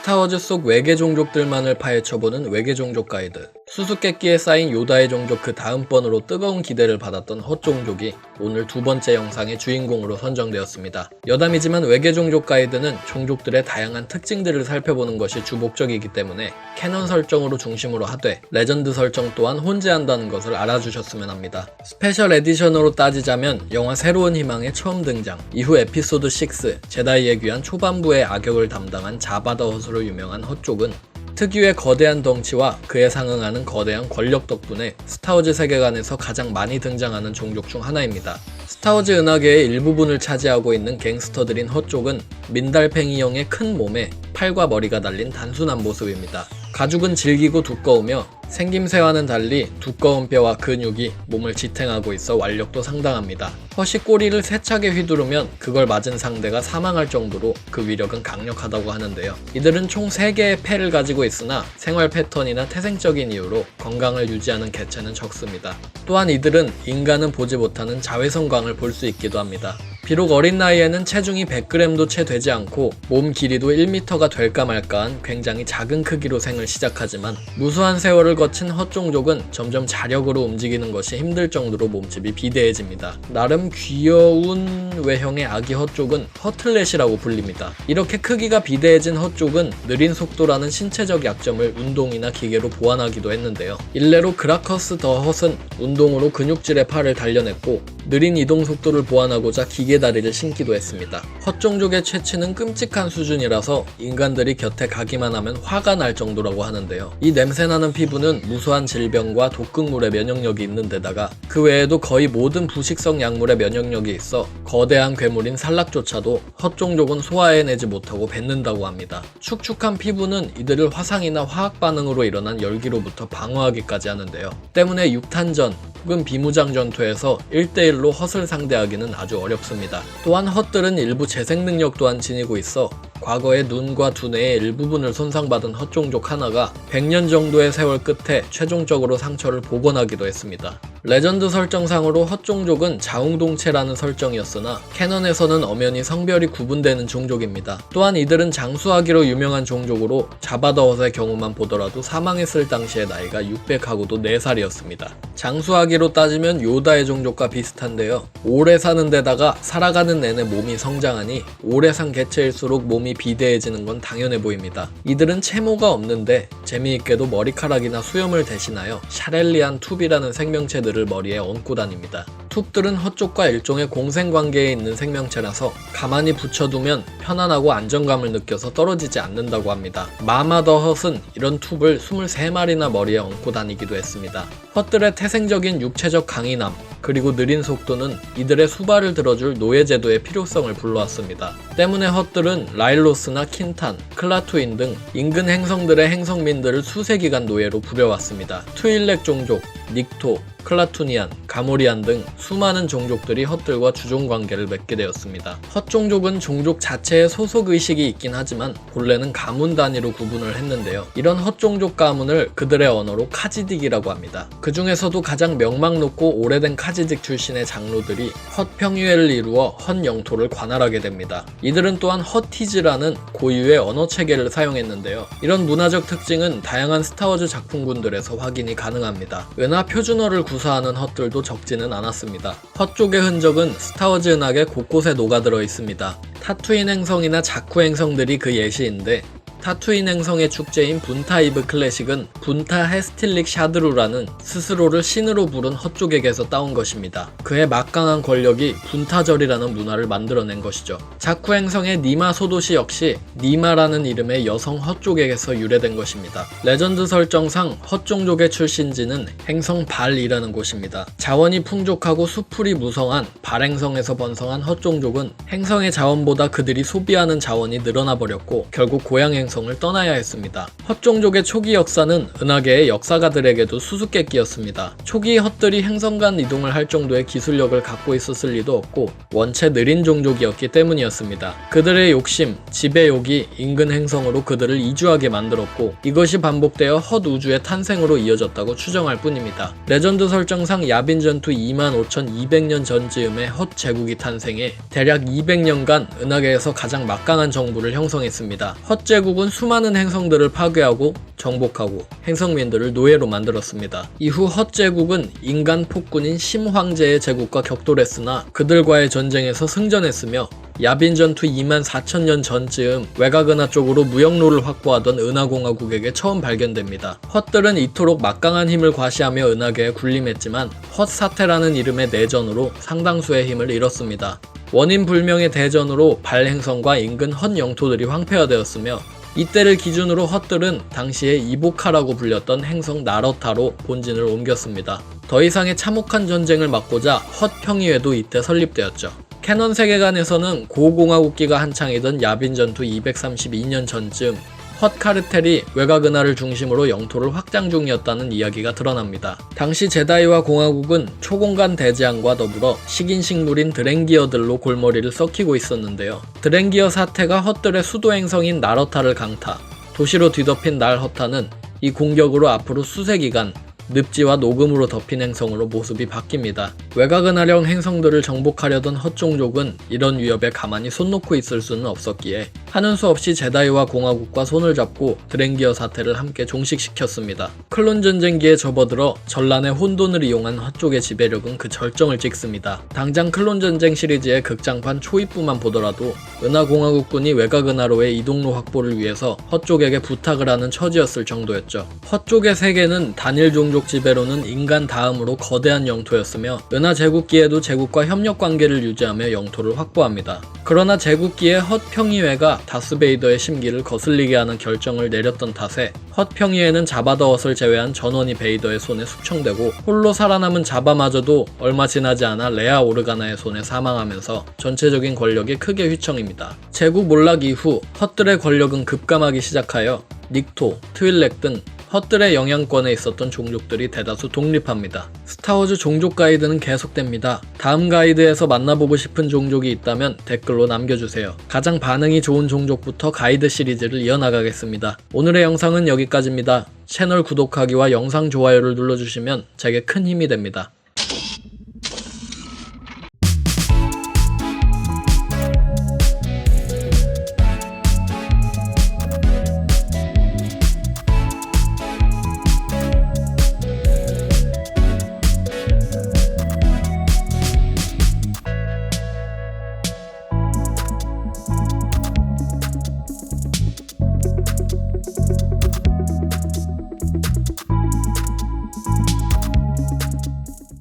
스타워즈 속 외계 종족들만을 파헤쳐보는 외계 종족 가이드. 수수께끼에 쌓인 요다의 종족 그 다음번으로 뜨거운 기대를 받았던 헛종족이 오늘 두 번째 영상의 주인공으로 선정되었습니다. 여담이지만 외계 종족 가이드는 종족들의 다양한 특징들을 살펴보는 것이 주 목적이기 때문에 캐논 설정으로 중심으로 하되 레전드 설정 또한 혼재한다는 것을 알아주셨으면 합니다. 스페셜 에디션으로 따지자면 영화 새로운 희망의 처음 등장, 이후 에피소드 6 제다이에 귀한 초반부의 악역을 담당한 자바 더 헛으로 유명한 헛족은 특유의 거대한 덩치와 그에 상응하는 거대한 권력 덕분에 스타워즈 세계관에서 가장 많이 등장하는 종족 중 하나입니다. 스타워즈 은하계의 일부분을 차지하고 있는 갱스터들인 헛족은 민달팽이형의 큰 몸에 팔과 머리가 달린 단순한 모습입니다. 가죽은 질기고 두꺼우며 생김새와는 달리 두꺼운 뼈와 근육이 몸을 지탱하고 있어 완력도 상당합니다. 헛이 꼬리를 세차게 휘두르면 그걸 맞은 상대가 사망할 정도로 그 위력은 강력하다고 하는데요. 이들은 총 3개의 폐를 가지고 있으나 생활 패턴이나 태생적인 이유로 건강을 유지하는 개체는 적습니다. 또한 이들은 인간은 보지 못하는 자외선광을 볼 수 있기도 합니다. 비록 어린 나이에는 체중이 100g도 채 되지 않고 몸 길이도 1m가 될까 말까한 굉장히 작은 크기로 생을 시작하지만 무수한 세월을 거친 헛종족은 점점 자력으로 움직이는 것이 힘들 정도로 몸집이 비대해집니다. 나름 귀여운 외형의 아기 헛족은 헛틀렛이라고 불립니다. 이렇게 크기가 비대해진 헛족은 느린 속도라는 신체적 약점을 운동이나 기계로 보완하기도 했는데요. 일례로 그라커스 더 헛은 운동으로 근육질의 팔을 단련했고 느린 이동 속도를 보완하고자 기계 다리를 신기도 했습니다. 헛종족의 체취는 끔찍한 수준이라서 인간들이 곁에 가기만 하면 화가 날 정도라고 하는데요. 이 냄새나는 피부는 무수한 질병과 독극물의 면역력이 있는 데다가 그 외에도 거의 모든 부식성 약물의 면역력이 있어 거대한 괴물인 살락조차도 헛종족은 소화해내지 못하고 뱉는다고 합니다. 축축한 피부는 이들을 화상이나 화학 반응으로 일어난 열기로부터 방어하기까지 하는데요. 때문에 육탄전 혹은 비무장 전투에서 1대1로 헛을 상대하기는 아주 어렵습니다. 또한 헛들은 일부 재생 능력 또한 지니고 있어 과거에 눈과 두뇌의 일부분을 손상받은 헛종족 하나가 100년 정도의 세월 끝에 최종적으로 상처를 복원하기도 했습니다. 레전드 설정상으로 헛종족은 자웅동체라는 설정이었으나 캐넌에서는 엄연히 성별이 구분되는 종족입니다. 또한 이들은 장수하기로 유명한 종족으로 자바 더 헛의 경우만 보더라도 사망했을 당시의 나이가 600하고도 4살이었습니다. 장수하기로 따지면 요다의 종족과 비슷한데요. 오래 사는 데다가 살아가는 내내 몸이 성장하니 오래 산 개체일수록 몸이 비대해지는 건 당연해 보입니다. 이들은 채모가 없는데 재미있게도 머리카락이나 수염을 대신하여 샤렐리안 툽이라는 생명체들을 머리에 얹고 다닙니다. 툽들은 헛족과 일종의 공생관계에 있는 생명체라서 가만히 붙여두면 편안하고 안정감을 느껴서 떨어지지 않는다고 합니다. 마마 더 헛은 이런 툽을 23마리나 머리에 얹고 다니기도 했습니다. 헛들의 태생적인 육체적 강인함 그리고 느린 속도는 이들의 수발을 들어줄 노예제도의 필요성을 불러왔습니다. 때문에 헛들은 라일로스나 킨탄, 클라투인 등 인근 행성들의 행성민들을 수세기간 노예로 부려왔습니다. 트윌렉 종족, 닉토, 클라투니안, 가모리안 등 수많은 종족들이 헛들과 주종관계를 맺게 되었습니다. 헛종족은 종족 자체에 소속의식이 있긴 하지만 본래는 가문 단위로 구분을 했는데요. 이런 헛종족 가문을 그들의 언어로 카지딕이라고 합니다. 그 중에서도 가장 명망 높고 오래된 카지딕 출신의 장로들이 헛평유회를 이루어 헛 영토를 관할하게 됩니다. 이들은 또한 헛티즈라는 고유의 언어 체계를 사용했는데요. 이런 문화적 특징은 다양한 스타워즈 작품군들에서 확인이 가능합니다. 은하 표준어를 구사하는 헛들도 적지는 않았습니다. 헛족의 흔적은 스타워즈 은하계 곳곳에 녹아들어 있습니다. 타투인 행성이나 자쿠 행성들이 그 예시인데 타투인 행성의 축제인 분타이브 클래식은 분타 헤스틸릭 샤드루라는 스스로를 신으로 부른 헛족에게서 따온 것입니다. 그의 막강한 권력이 분타절이라는 문화를 만들어낸 것이죠. 자쿠 행성의 니마 소도시 역시 니마라는 이름의 여성 헛족에게서 유래된 것입니다. 레전드 설정상 헛종족의 출신지는 행성 발이라는 곳입니다. 자원이 풍족하고 수풀이 무성한 발행성에서 번성한 헛종족은 행성의 자원보다 그들이 소비하는 자원이 늘어나 버렸고 결국 고향 행성을 떠나야 했습니다. 헛종족의 초기 역사는 은하계의 역사가들에게도 수수께끼였습니다. 초기 헛들이 행성 간 이동을 할 정도의 기술력을 갖고 있었을 리도 없고 원체 느린 종족이었기 때문이었습니다. 그들의 욕심, 지배욕이 인근 행성으로 그들을 이주하게 만들었고 이것이 반복되어 헛 우주의 탄생으로 이어졌다고 추정할 뿐입니다. 레전드 설정상 야빈 전투 25,200년 전 즈음에 헛 제국이 탄생해 대략 200년간 은하계에서 가장 막강한 정부를 형성했습니다. 헛 제국은 공화국은 수많은 행성들을 파괴하고 정복하고 행성민들을 노예로 만들었습니다. 이후 헛 제국은 인간 폭군인 심 황제의 제국과 격돌했으나 그들과의 전쟁에서 승전했으며 야빈 전투 24,000년 전쯤 외곽은하 쪽으로 무역로를 확보하던 은하공화국에게 처음 발견됩니다. 헛들은 이토록 막강한 힘을 과시하며 은하계에 군림했지만 헛 사태라는 이름의 내전으로 상당수의 힘을 잃었습니다. 원인 불명의 대전으로 발행성과 인근 헛 영토들이 황폐화되었으며 이때를 기준으로 헛들은 당시에 이보카라고 불렸던 행성 나러타로 본진을 옮겼습니다. 더 이상의 참혹한 전쟁을 막고자 헛 평의회도 이때 설립되었죠. 캐논 세계관에서는 고공화국기가 한창이던 야빈 전투 232년 전쯤 헛 카르텔이 외곽은하를 중심으로 영토를 확장 중이었다는 이야기가 드러납니다. 당시 제다이와 공화국은 초공간 대지항과 더불어 식인식물인 드랭기어들로 골머리를 썩히고 있었는데요. 드랭기어 사태가 헛들의 수도 행성인 나러타를 강타, 도시로 뒤덮인 날허타는 이 공격으로 앞으로 수세기간 늪지와 녹음으로 덮인 행성으로 모습이 바뀝니다. 외곽은하령 행성들을 정복하려던 헛종족은 이런 위협에 가만히 손 놓고 있을 수는 없었기에 하는 수 없이 제다이와 공화국과 손을 잡고 드랭기어 사태를 함께 종식시켰습니다. 클론 전쟁기에 접어들어 전란의 혼돈을 이용한 헛족의 지배력은 그 절정을 찍습니다. 당장 클론 전쟁 시리즈의 극장판 초입부만 보더라도 은하공화국군이 외곽은하로의 이동로 확보를 위해서 헛족에게 부탁을 하는 처지였을 정도였죠. 헛족의 세계는 단일 종족 지배로는 인간 다음으로 거대한 영토였으며 은하 제국기에도 제국과 협력 관계를 유지하며 영토를 확보합니다. 그러나 제국기의 헛 평의회가 다스베이더의 심기를 거슬리게 하는 결정을 내렸던 탓에 헛 평의회는 자바더엇을 제외한 전원이 베이더의 손에 숙청되고 홀로 살아남은 자바마저도 얼마 지나지 않아 레아 오르가나의 손에 사망하면서 전체적인 권력이 크게 휘청입니다. 제국 몰락 이후 헛들의 권력은 급감하기 시작하여 닉토, 트윌렉 등 헛들의 영향권에 있었던 종족들이 대다수 독립합니다. 스타워즈 종족 가이드는 계속됩니다. 다음 가이드에서 만나보고 싶은 종족이 있다면 댓글로 남겨주세요. 가장 반응이 좋은 종족부터 가이드 시리즈를 이어나가겠습니다. 오늘의 영상은 여기까지입니다. 채널 구독하기와 영상 좋아요를 눌러주시면 제게 큰 힘이 됩니다.